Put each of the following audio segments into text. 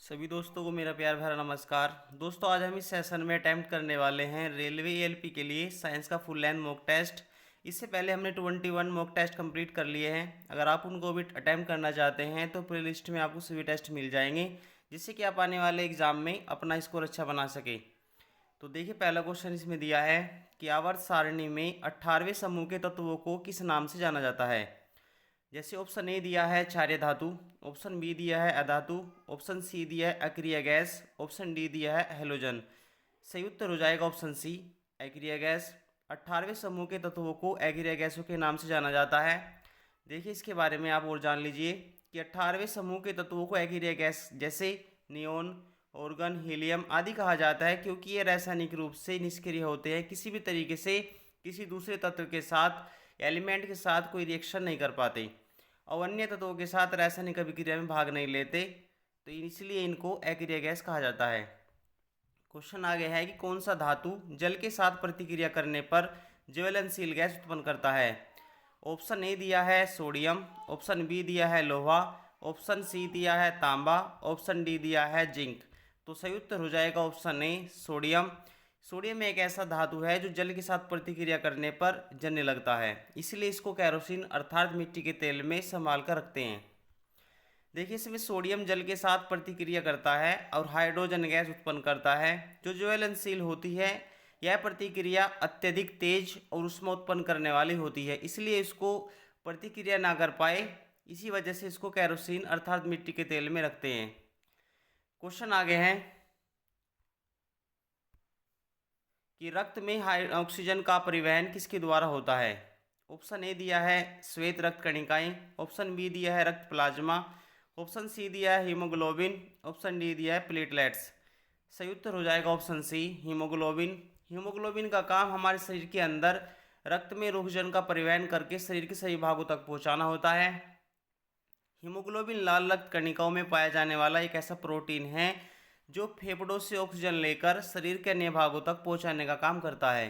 सभी दोस्तों को मेरा प्यार भरा नमस्कार। दोस्तों आज हम इस सेशन में अटैम्प्ट करने वाले हैं रेलवे एएलपी के लिए साइंस का फुल लेंथ मॉक टेस्ट। इससे पहले हमने 21 मॉक टेस्ट कंप्लीट कर लिए हैं। अगर आप उनको भी अटैम्प्ट करना चाहते हैं तो प्ले लिस्ट में आपको सभी टेस्ट मिल जाएंगे, जिससे कि आप आने वाले एग्जाम में अपना स्कोर अच्छा बना सके। तो देखिए, पहला क्वेश्चन इसमें दिया है कि आवर्त सारणी में 18वें समूह के तत्वों को किस नाम से जाना जाता है। जैसे ऑप्शन ए दिया है क्षारीय धातु, ऑप्शन बी दिया है अधातु, ऑप्शन सी दिया है अक्रिय गैस, ऑप्शन डी दिया है हैलोजन। सही उत्तर हो जाएगा ऑप्शन सी, अक्रिय गैस। 18वें समूह के तत्वों को अक्रिय गैसों के नाम से जाना जाता है। देखिए, इसके बारे में आप और जान लीजिए कि 18वें समूह के तत्वों को अक्रिय गैस जैसे नियोन, ऑर्गन, हीलियम आदि कहा जाता है, क्योंकि ये रासायनिक रूप से निष्क्रिय होते हैं, किसी भी तरीके से किसी दूसरे तत्व के साथ एलिमेंट के साथ कोई रिएक्शन नहीं कर पाते और अन्य तत्वों के साथ रासायनिक अभिक्रिया में भाग नहीं लेते, तो इसलिए इनको अक्रिय गैस कहा जाता है। क्वेश्चन आगे है कि कौन सा धातु जल के साथ प्रतिक्रिया करने पर ज्वलनशील गैस उत्पन्न करता है। ऑप्शन ए दिया है सोडियम, ऑप्शन बी दिया है लोहा, ऑप्शन सी दिया है तांबा, ऑप्शन डी दिया है जिंक। तो सही उत्तर हो जाएगा ऑप्शन ए सोडियम। सोडियम एक ऐसा धातु है जो जल के साथ प्रतिक्रिया करने पर जलने लगता है, इसलिए इसको कैरोसिन अर्थात मिट्टी के तेल में संभाल कर रखते हैं। देखिए, इसमें सोडियम जल के साथ प्रतिक्रिया करता है और हाइड्रोजन गैस उत्पन्न करता है जो ज्वलनशील होती है। यह प्रतिक्रिया अत्यधिक तेज और ऊष्मा उत्पन्न करने वाली होती है, इसलिए इसको प्रतिक्रिया ना कर पाए, इसी वजह से इसको कैरोसिन अर्थात मिट्टी के तेल में रखते हैं। क्वेश्चन आगे है कि रक्त में ऑक्सीजन का परिवहन किसके द्वारा होता है। ऑप्शन ए दिया है श्वेत रक्त कणिकाएं, ऑप्शन बी दिया है रक्त प्लाज्मा, ऑप्शन सी दिया है हीमोग्लोबिन, ऑप्शन डी दिया है प्लेटलेट्स। सही उत्तर हो जाएगा ऑप्शन सी हीमोग्लोबिन। हीमोग्लोबिन का काम हमारे शरीर के अंदर रक्त में ऑक्सीजन का परिवहन करके शरीर के सभी भागों तक पहुंचाना होता है। हीमोग्लोबिन लाल रक्त कणिकाओं में पाया जाने वाला एक ऐसा प्रोटीन है जो फेफड़ों से ऑक्सीजन लेकर शरीर के अन्य भागों तक पहुंचाने का काम करता है।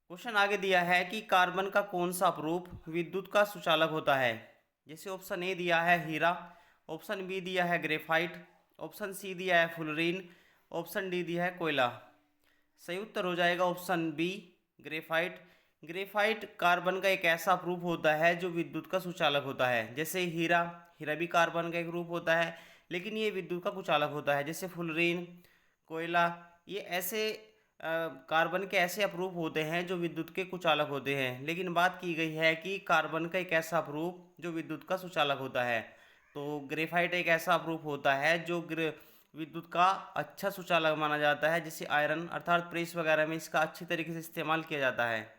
क्वेश्चन आगे दिया है कि कार्बन का कौन सा अपरूप विद्युत का सुचालक होता है। जैसे ऑप्शन ए दिया है हीरा, ऑप्शन बी दिया है ग्रेफाइट, ऑप्शन सी दिया है फ्लोरीन, ऑप्शन डी दिया है कोयला। सही उत्तर हो जाएगा option B graphite. Graphite carbon का एक ऐसा रूप होता है जो विद्युत का सुचालक होता है। जैसे हीरा, हीरा भी कार्बन का एक रूप होता है, लेकिन ये विद्युत का कुचालक होता है। जैसे फ्लोरीन, कोयला, ये ऐसे कार्बन के ऐसे अपरूप होते हैं जो विद्युत के कुचालक होते हैं, लेकिन बात की गई है कि कार्बन का एक ऐसा अपरूप जो विद्युत का सुचालक होता है। तो ग्रेफाइट एक ऐसा अपरूप होता है जो विद्युत का अच्छा सुचालक माना जाता है, जिसे आयरन अर्थात प्रेस वगैरह में इसका अच्छी तरीके से इस्तेमाल किया जाता है।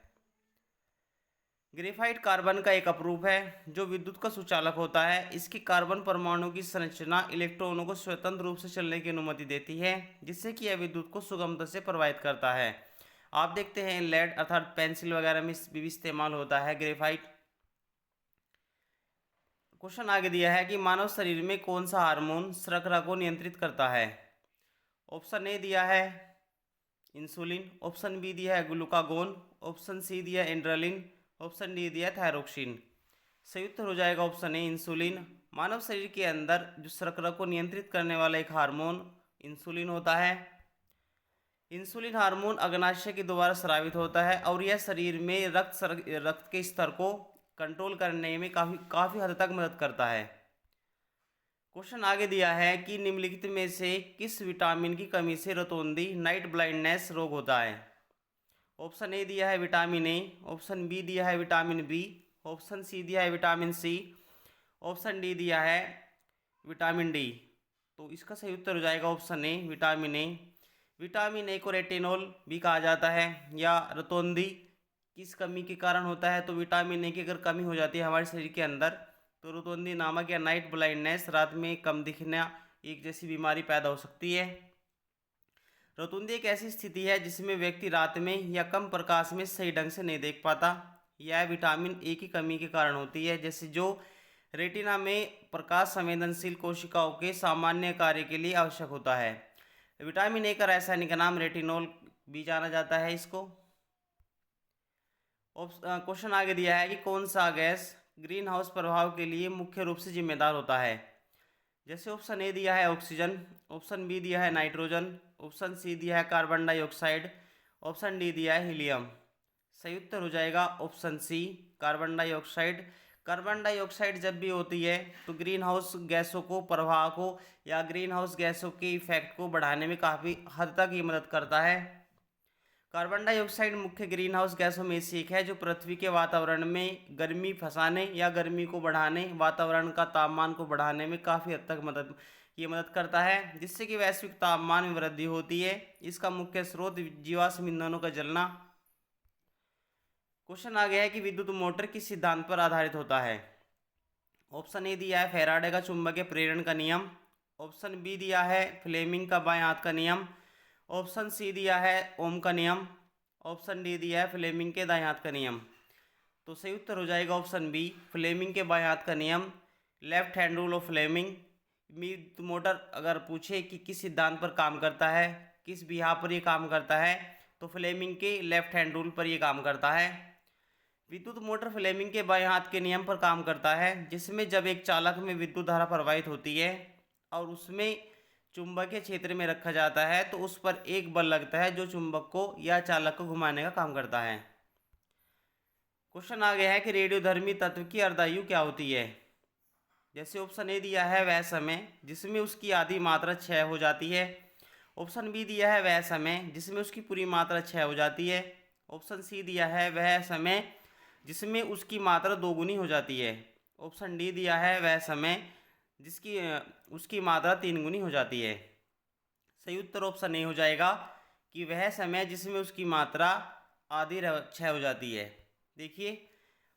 ग्रेफाइट कार्बन का एक अपरूप है जो विद्युत का सुचालक होता है। इसकी कार्बन परमाणु की संरचना इलेक्ट्रॉनों को स्वतंत्र रूप से चलने की अनुमति देती है, जिससे कि यह विद्युत को सुगमता से प्रवाहित करता है। आप देखते हैं लेड अर्थात पेंसिल वगैरह में भी इस्तेमाल होता है ग्रेफाइट। क्वेश्चन आगे दिया है कि मानव शरीर में कौन सा हार्मोन शर्करा को नियंत्रित करता है। ऑप्शन ए दिया है इंसुलिन, ऑप्शन बी दिया है ग्लूकागोन, ऑप्शन सी दिया है एंड्रेलिन, ऑप्शन डी दिया है थायरोक्सिन। सही उत्तर हो जाएगा ऑप्शन ए इंसुलिन। मानव शरीर के अंदर जो शर्करा को नियंत्रित करने वाला एक हार्मोन इंसुलिन होता है। इंसुलिन हार्मोन अग्नाशय के द्वारा स्रावित होता है और यह शरीर में रक्त के स्तर को कंट्रोल करने में काफ़ी काफ़ी हद तक मदद करता है। क्वेश्चन आगे दिया है कि निम्नलिखित में से किस विटामिन की कमी से रतौंधी नाइट ब्लाइंडनेस रोग होता है। ऑप्शन ए दिया है विटामिन ए, ऑप्शन बी दिया है विटामिन बी, ऑप्शन सी दिया है विटामिन सी, ऑप्शन डी दिया है विटामिन डी। तो इसका सही उत्तर हो जाएगा option A vitamin A. Vitamin A को रेटिनॉल भी कहा जाता है या रतौंधी किस कमी के कारण होता है। तो विटामिन ए की अगर कमी हो जाती है हमारे शरीर के अंदर तो रतौंधी नामक या नाइट ब्लाइंडनेस रात में कम दिखना एक जैसी बीमारी पैदा हो सकती है। रतौंधी एक ऐसी स्थिति है जिसमें व्यक्ति रात में या कम प्रकाश में सही ढंग से नहीं देख पाता। यह विटामिन ए की कमी के कारण होती है, जैसे जो रेटिना में प्रकाश संवेदनशील कोशिकाओं के सामान्य कार्य के लिए आवश्यक होता है। विटामिन ए का रासायनिक नाम रेटिनॉल भी जाना जाता है इसको। क्वेश्चन आगे दिया है कि कौन सा गैस ग्रीन हाउस प्रभाव के लिए मुख्य रूप से जिम्मेदार होता है। जैसे ऑप्शन ए दिया है ऑक्सीजन, ऑप्शन बी दिया है नाइट्रोजन, ऑप्शन सी दिया है कार्बन डाइऑक्साइड, ऑप्शन डी दिया है हीलियम। सही उत्तर हो जाएगा option C, carbon dioxide. Carbon dioxide जब भी होती है तो ग्रीन हाउस गैसों को, प्रवाह को या ग्रीन हाउस गैसों के इफेक्ट को बढ़ाने में काफ़ी हद तक ये मदद करता है। कार्बन डाइऑक्साइड मुख्य ग्रीन हाउस गैसों में से एक है जो पृथ्वी के वातावरण में गर्मी फंसाने या गर्मी को बढ़ाने, वातावरण का तापमान को बढ़ाने में काफ़ी हद तक मदद करता है, जिससे कि वैश्विक तापमान में वृद्धि होती है। इसका मुख्य स्रोत जीवाश्म ईंधनों का जलना। क्वेश्चन आ गया है कि विद्युत मोटर किस सिद्धांत पर आधारित होता है। ऑप्शन ए दिया है फैराडे का चुंबकीय प्रेरण का नियम, ऑप्शन बी दिया है फ्लेमिंग का बाएं हाथ का नियम, ऑप्शन सी दिया है ओम का नियम, ऑप्शन डी दिया है फ्लेमिंग के दाएं हाथ का नियम। तो सही उत्तर हो जाएगा ऑप्शन बी, फ्लेमिंग के बाएं हाथ का नियम, left hand rule of Fleming. Motor अगर पूछे कि किस सिद्धांत पर काम करता है, किस बिहार पर ये काम करता है, तो फ्लेमिंग के लेफ्ट हैंड रूल पर ये काम करता है। विद्युत मोटर फ्लेमिंग के बाएं हाथ के नियम पर काम करता है, जिसमें जब एक चालक में विद्युत धारा प्रवाहित होती है और उसमें चुंबकीय क्षेत्र में रखा जाता है तो उस पर एक बल लगता है जो चुंबक को या चालक को घुमाने का काम करता है। क्वेश्चन आ गया है कि रेडियोधर्मी तत्व की अर्धायु क्या होती है। जैसे ऑप्शन ए दिया है वह समय जिसमें उसकी आधी मात्रा क्षय हो जाती है, ऑप्शन बी दिया है वह समय जिसमें उसकी पूरी मात्रा क्षय हो जाती है, ऑप्शन सी दिया है वह समय जिसमें उसकी मात्रा दोगुनी हो जाती है, ऑप्शन डी दिया है वह समय जिसकी उसकी मात्रा तीन गुनी हो जाती है। सही उत्तर ऑप्शन ए हो जाएगा कि वह समय जिसमें उसकी मात्रा आधी क्षय हो जाती है। देखिए,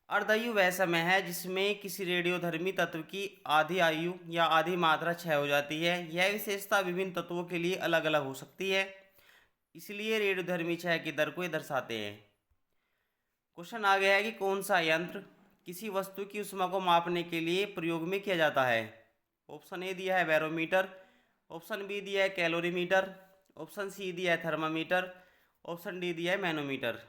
अर्धायु वह समय है जिसमें किसी रेडियोधर्मी तत्व की आधी आयु या आधी मात्रा क्षय हो जाती है। यह विशेषता विभिन्न तत्वों के लिए अलग अलग हो सकती है, इसलिए रेडियोधर्मी क्षय की दर को ये दर्शाते हैं। क्वेश्चन आ गया है कि कौन सा यंत्र किसी वस्तु की ऊष्मा को मापने के लिए प्रयोग में किया जाता है। ऑप्शन ए दिया है बैरोमीटर, ऑप्शन बी दिया है कैलोरीमीटर, ऑप्शन सी दिया है थर्मामीटर, ऑप्शन डी दिया है मैनोमीटर।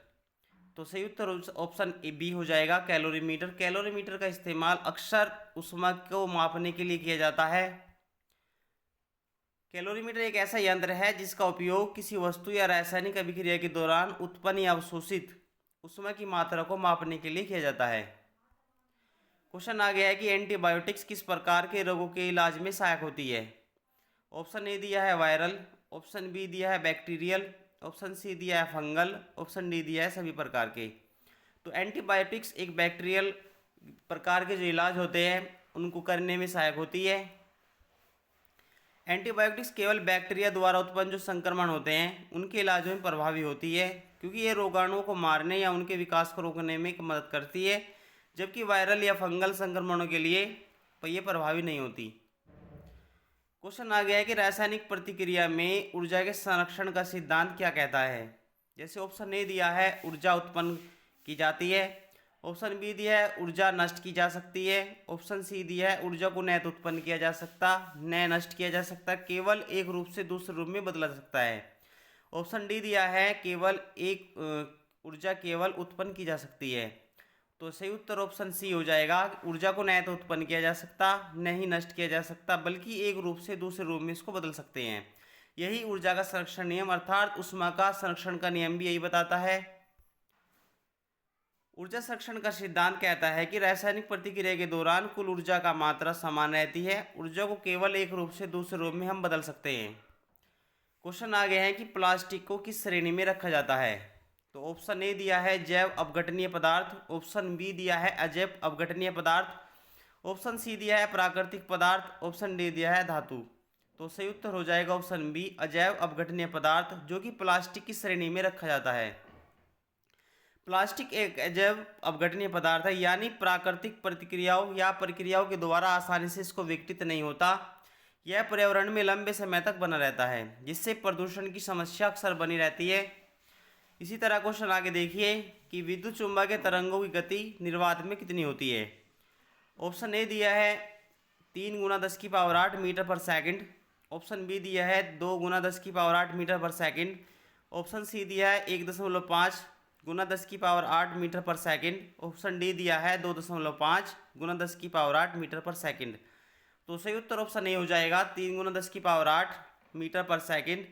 तो सही उत्तर ऑप्शन ए बी हो जाएगा कैलोरीमीटर। कैलोरीमीटर का इस्तेमाल अक्सर ऊष्मा को मापने के लिए किया जाता है। कैलोरीमीटर एक ऐसा यंत्र है जिसका उपयोग किसी वस्तु या रासायनिक अभिक्रिया के दौरान उत्पन्न या अवशोषित ऊष्मा की मात्रा को मापने के लिए किया जाता है। क्वेश्चन आ गया है कि एंटीबायोटिक्स किस प्रकार के रोगों के इलाज में सहायक होती है। ऑप्शन ए दिया है वायरल, ऑप्शन बी दिया है बैक्टीरियल, ऑप्शन सी दिया है फंगल, ऑप्शन डी दिया है सभी प्रकार के। तो एंटीबायोटिक्स एक बैक्टीरियल प्रकार के जो इलाज होते हैं उनको करने में सहायक होती है। एंटीबायोटिक्स केवल बैक्टीरिया द्वारा उत्पन्न जो संक्रमण होते हैं उनके इलाज में प्रभावी होती है, क्योंकि ये रोगाणुओं को मारने या उनके विकास को रोकने में मदद करती है, जबकि वायरल या फंगल संक्रमणों के लिए ये प्रभावी नहीं होती। क्वेश्चन आ गया है कि रासायनिक प्रतिक्रिया में ऊर्जा के संरक्षण का सिद्धांत क्या कहता है। जैसे ऑप्शन ए दिया है ऊर्जा उत्पन्न की जाती है, ऑप्शन बी दिया है ऊर्जा नष्ट की जा सकती है, ऑप्शन सी दिया है ऊर्जा को न तो उत्पन्न किया जा सकता न नष्ट किया जा सकता, केवल एक रूप से दूसरे रूप में बदला जा सकता है, ऑप्शन डी दिया है केवल एक ऊर्जा केवल उत्पन्न की जा सकती है। तो सही उत्तर ऑप्शन सी हो जाएगा। ऊर्जा को न तो उत्पन्न किया जा सकता न ही नष्ट किया जा सकता, बल्कि एक रूप से दूसरे रूप में इसको बदल सकते हैं। यही ऊर्जा का संरक्षण नियम अर्थात ऊष्मा का संरक्षण का नियम भी यही बताता है। ऊर्जा संरक्षण का सिद्धांत कहता है कि रासायनिक प्रतिक्रिया के दौरान कुल ऊर्जा का मात्रा समान रहती है, ऊर्जा को केवल एक रूप से दूसरे रूप में हम बदल सकते हैं। क्वेश्चन आ गए हैं कि प्लास्टिक को किस श्रेणी में रखा जाता है। तो ऑप्शन ए दिया है जैव अपघटनीय पदार्थ, ऑप्शन बी दिया है अजैव अपघटनीय पदार्थ, ऑप्शन सी दिया है प्राकृतिक पदार्थ, ऑप्शन डी दिया है धातु। तो सही उत्तर हो जाएगा ऑप्शन बी अजैव अपघटनीय पदार्थ, जो कि प्लास्टिक की श्रेणी में रखा जाता है। प्लास्टिक एक अजैव अपघटनीय पदार्थ है, यानी प्राकृतिक प्रतिक्रियाओं या प्रक्रियाओं के द्वारा आसानी से इसको विघटित नहीं होता। यह पर्यावरण में लंबे समय तक बना रहता है, जिससे प्रदूषण की समस्या अक्सर बनी रहती है। इसी तरह क्वेश्चन आगे देखिए कि विद्युत चुम्बकीय तरंगों की गति निर्वात में कितनी होती है। ऑप्शन ए दिया है 3 × 10⁸ मीटर पर सेकंड, ऑप्शन बी दिया है 2 × 10⁸ मीटर पर सेकंड, ऑप्शन सी दिया है 1.5 × 10⁸ मीटर पर सेकंड, ऑप्शन डी दिया है 2.5 × 10⁸ मीटर पर सेकंड। तो सही उत्तर ऑप्शन ए हो जाएगा 3 × 10⁸ मीटर पर सेकंड।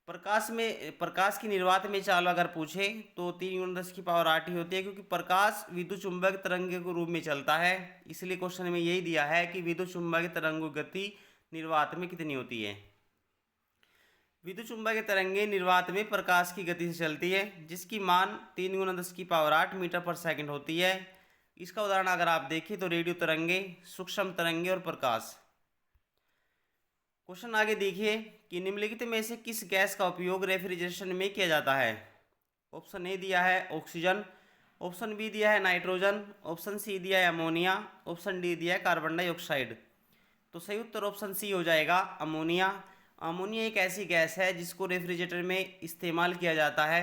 प्रकाश की निर्वात में चाल अगर पूछे तो 3 × 10⁸ ही होती है, क्योंकि प्रकाश विद्युत चुंबक तरंग के रूप में चलता है। इसलिए क्वेश्चन में यही दिया है कि विद्युत चुंबक तरंगों की गति निर्वात में कितनी होती है। विद्युत चुंबकीय तरंगें निर्वात में प्रकाश की गति से चलती है, जिसकी मान 3 × 10⁸ मीटर पर सेकंड होती है। इसका उदाहरण अगर आप देखें तो रेडियो तरंगे, सूक्ष्म तरंगे और प्रकाश। क्वेश्चन आगे देखिए कि निम्नलिखित में से किस गैस का उपयोग रेफ्रिजरेशन में किया जाता है। ऑप्शन ए दिया है ऑक्सीजन, ऑप्शन बी दिया है नाइट्रोजन, ऑप्शन सी दिया है अमोनिया, ऑप्शन डी दिया है कार्बन डाइऑक्साइड। तो सही उत्तर ऑप्शन सी हो जाएगा अमोनिया। अमोनिया एक ऐसी गैस है जिसको रेफ्रिजरेटर में इस्तेमाल किया जाता है।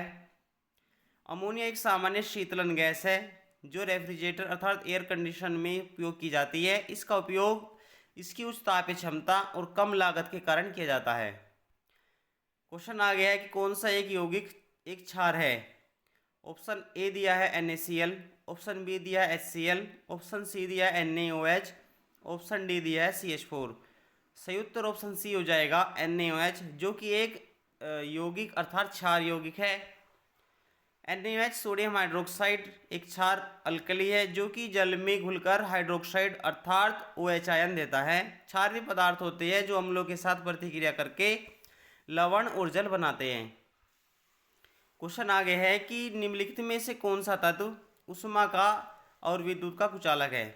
अमोनिया एक सामान्य शीतलन गैस है जो रेफ्रिजरेटर अर्थात एयर कंडीशन में उपयोग की जाती है। इसका उपयोग इसकी उच्च तापीय क्षमता और कम लागत के कारण किया जाता है। क्वेश्चन आ गया है कि कौन सा एक यौगिक एक क्षार है। ऑप्शन ए दिया है NaCl, ऑप्शन बी दिया है HCl, ऑप्शन सी दिया है NaOH, ऑप्शन डी दिया है CH4। सही उत्तर ऑप्शन सी हो जाएगा NaOH, जो कि एक यौगिक अर्थात क्षार यौगिक है। NaOH सोडियम हाइड्रोक्साइड एक क्षार अल्कली है जो कि जल में घुलकर हाइड्रोक्साइड अर्थात OH आयन देता है। क्षार वे पदार्थ होते हैं जो अम्लों के साथ प्रतिक्रिया करके लवण और जल बनाते हैं। क्वेश्चन आगे है कि निम्नलिखित में से कौन सा तत्व ऊष्मा का और विद्युत का कुचालक है।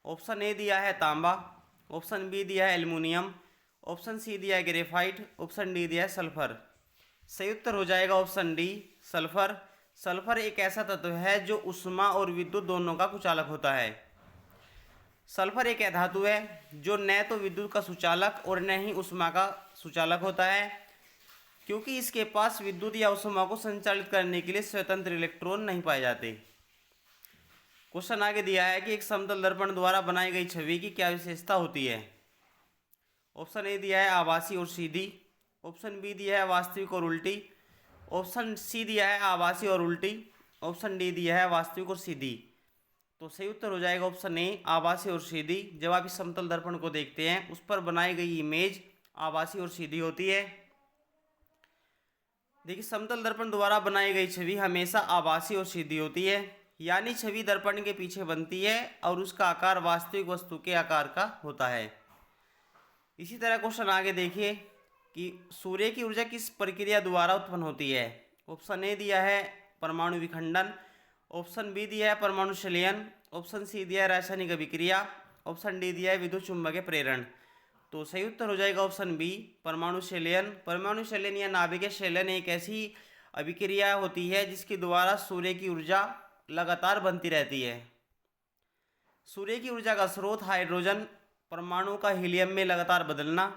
ऑप्शन ए दिया है तांबा, ऑप्शन बी दिया है एल्युमिनियम, ऑप्शन सी दिया है ग्रेफाइट, ऑप्शन डी दिया है सल्फर। सही उत्तर हो जाएगा ऑप्शन डी सल्फर। सल्फर एक ऐसा तत्व है जो ऊष्मा और विद्युत दोनों का कुचालक होता है। सल्फर एक धातु है जो न तो विद्युत का सुचालक और न ही ऊष्मा का सुचालक होता है, क्योंकि इसके पास विद्युत या ऊष्मा को संचालित करने के लिए स्वतंत्र इलेक्ट्रॉन नहीं पाए जाते। क्वेश्चन आगे दिया है कि एक समतल दर्पण द्वारा बनाई गई छवि की क्या विशेषता होती है। ऑप्शन ए दिया है आभासी और सीधी, ऑप्शन बी दिया है वास्तविक और उल्टी, ऑप्शन सी दिया है आभासी और उल्टी, ऑप्शन डी दिया है वास्तविक और सीधी। तो सही उत्तर हो जाएगा ऑप्शन ए आभासी और सीधी। जब आप इस समतल दर्पण को देखते हैं उस पर बनाई गई इमेज आभासी और सीधी होती है। देखिए समतल दर्पण द्वारा बनाई गई छवि हमेशा आभासी और सीधी होती है, यानी छवि दर्पण के पीछे बनती है और उसका आकार वास्तविक वस्तु के आकार का होता है। इसी तरह क्वेश्चन आगे देखिए कि सूर्य की ऊर्जा किस प्रक्रिया द्वारा उत्पन्न होती है। ऑप्शन ए दिया है परमाणु विखंडन, ऑप्शन बी दिया है परमाणु संलयन, ऑप्शन सी दिया है रासायनिक अभिक्रिया, ऑप्शन डी दिया है विद्युत चुम्बकीय प्रेरण। तो सही उत्तर हो जाएगा ऑप्शन बी परमाणु संलयन। परमाणु संलयन या नाभिकीय संलयन एक ऐसी अभिक्रिया होती है जिसके द्वारा सूर्य की ऊर्जा लगातार बनती रहती है। सूर्य की ऊर्जा का स्रोत हाइड्रोजन परमाणु का हीलियम में लगातार बदलना।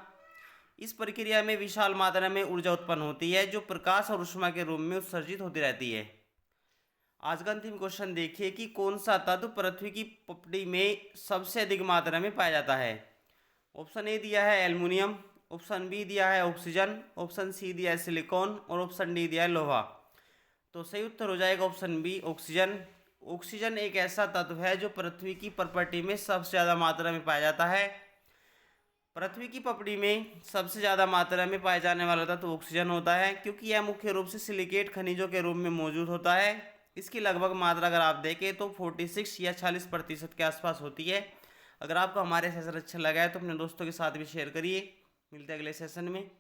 इस प्रक्रिया में विशाल मात्रा में ऊर्जा उत्पन्न होती है जो प्रकाश और ऊष्मा के रूप में उत्सर्जित होती रहती है। आज का अंतिम क्वेश्चन देखिए कि कौन सा तत्व पृथ्वी की पपड़ी में सबसे अधिक मात्रा में पाया जाता है। ऑप्शन ए दिया है एल्युमिनियम, ऑप्शन बी दिया है ऑक्सीजन, ऑप्शन सी दिया है सिलिकॉन और ऑप्शन डी दिया है लोहा। तो सही उत्तर हो जाएगा ऑप्शन बी ऑक्सीजन। ऑक्सीजन एक ऐसा तत्व है जो पृथ्वी की प्रॉपर्टी में सबसे ज़्यादा मात्रा में पाया जाता है। पृथ्वी की पपड़ी में सबसे ज़्यादा मात्रा में पाए जाने वाला तत्व ऑक्सीजन होता है, क्योंकि यह मुख्य रूप से सिलिकेट खनिजों के रूप में मौजूद होता है। इसकी लगभग मात्रा अगर आप देखें तो 46 या 40% के आसपास होती है। अगर आपको हमारे सेशन अच्छा लगा है तो अपने दोस्तों के साथ भी शेयर करिए। मिलते हैं अगले सेशन में।